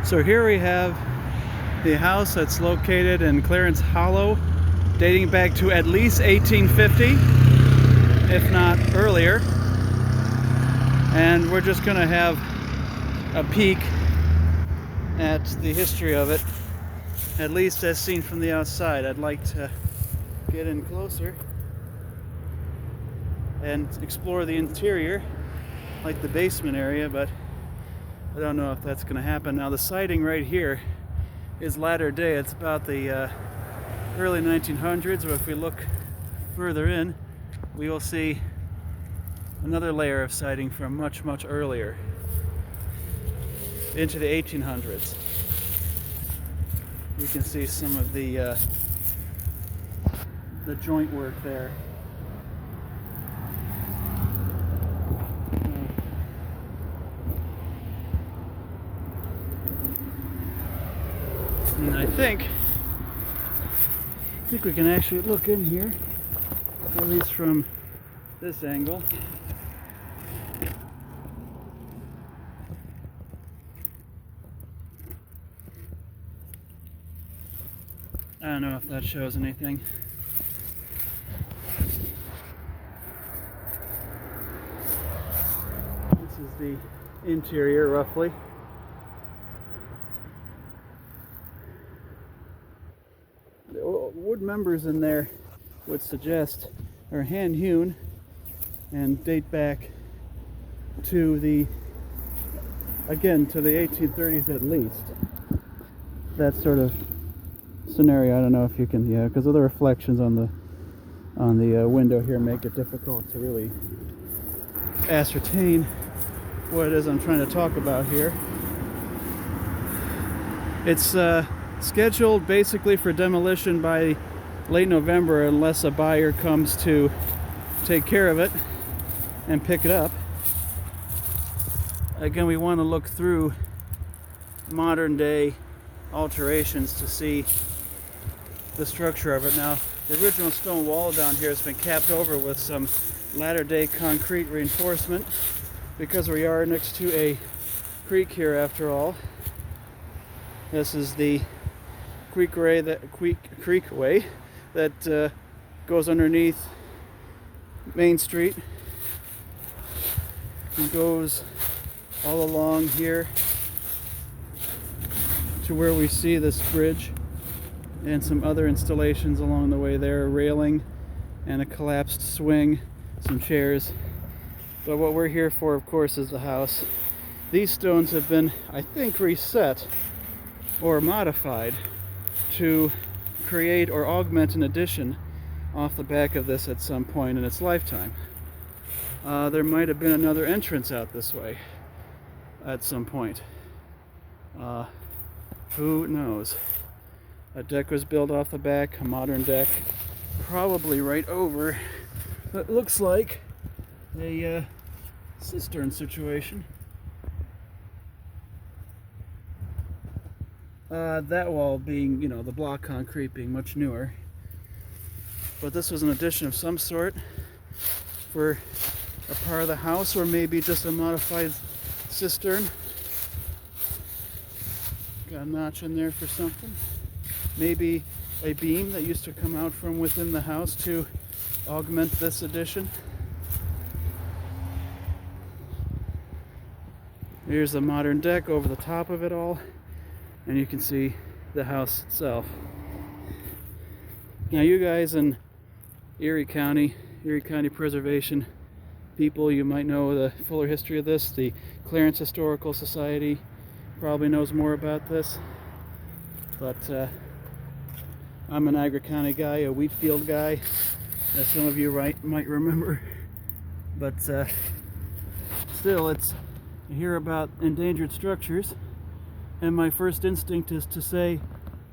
So here we have the house that's located in Clarence Hollow, dating back to at least 1850, if not earlier. And we're just going to have a peek at the history of it, at least as seen from the outside. I'd like to get in closer and explore the interior, like the basement area, but I don't know if that's going to happen. Now the siding right here is latter day. It's about the early 1900s, or if we look further in, we will see another layer of siding from much, much earlier, into the 1800s. You can see some of the joint work there. And I think we can actually look in here, at least from this angle. I don't know if that shows anything. This is the interior, roughly. The wood members in there would suggest are hand-hewn and date back to the 1830s at least. That sort of scenario. I don't know if you can, because of the reflections on the window here make it difficult to really ascertain what it is I'm trying to talk about here. It's scheduled basically for demolition by late November unless a buyer comes to take care of it and pick it up. Again, we want to look through modern day alterations to see the structure of it. Now, the original stone wall down here has been capped over with some latter day concrete reinforcement because we are next to a creek here after all. This is the creekway that goes underneath Main Street and goes all along here to where we see this bridge and some other installations along the way there, a railing and a collapsed swing, some chairs. But what we're here for, of course, is the house. These stones have been, I think, reset or modified to create or augment an addition off the back of this at some point in its lifetime. There might have been another entrance out this way at some point. Who knows? A deck was built off the back, a modern deck, probably right over what looks like a cistern situation. That wall being, the block concrete being much newer. But this was an addition of some sort for a part of the house, or maybe just a modified cistern. Got a notch in there for something. Maybe a beam that used to come out from within the house to augment this addition. Here's the modern deck over the top of it all, and you can see the house itself. Now you guys in Erie County Preservation people, you might know the fuller history of this. The Clarence Historical Society probably knows more about this, but I'm an Niagara County guy, a wheat field guy, as some of you might remember. But still, you hear about endangered structures, and my first instinct is to say,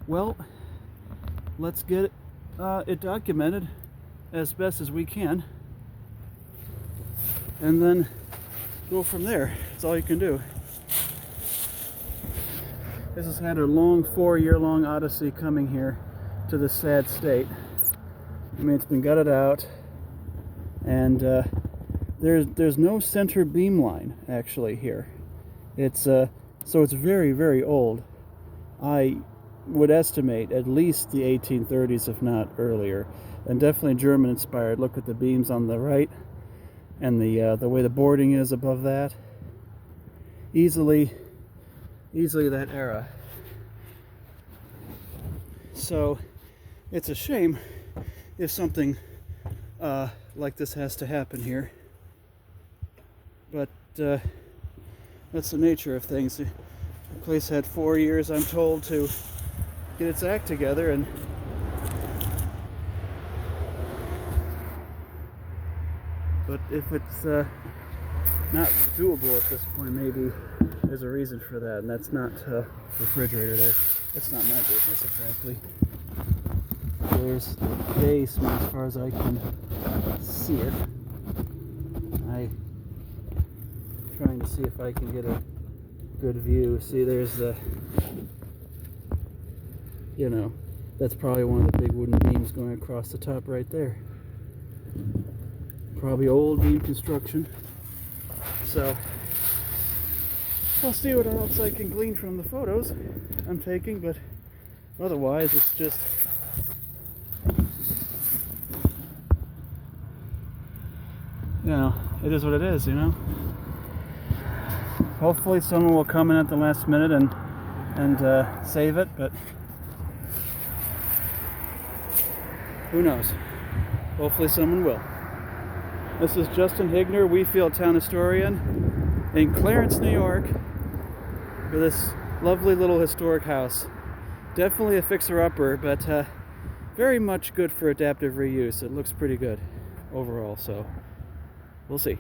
well, let's get it documented as best as we can, and then go from there. That's all you can do. This has had a long 4-year-long odyssey coming here to this sad state. I mean, it's been gutted out, and there's no center beam line actually here. It's So it's very, very old. I would estimate at least the 1830s, if not earlier, and definitely German inspired. Look at the beams on the right and the way the boarding is above that. Easily that era. So it's a shame if something like this has to happen here, but that's the nature of things. The place had 4 years, I'm told, to get its act together, and but if it's not doable at this point, maybe there's a reason for that, and that's not refrigerator there. That's not my business exactly. There's the basement as far as I can see it. I'm trying to see if I can get a good view. See, there's the, that's probably one of the big wooden beams going across the top right there. Probably old beam construction. So I'll see what else I can glean from the photos I'm taking, but otherwise it's just it is what it is, Hopefully someone will come in at the last minute and save it, but who knows? Hopefully someone will. This is Justin Higner, Wheatfield Town Historian, in Clarence, New York, for this lovely little historic house. Definitely a fixer-upper, but very much good for adaptive reuse. It looks pretty good overall, so we'll see.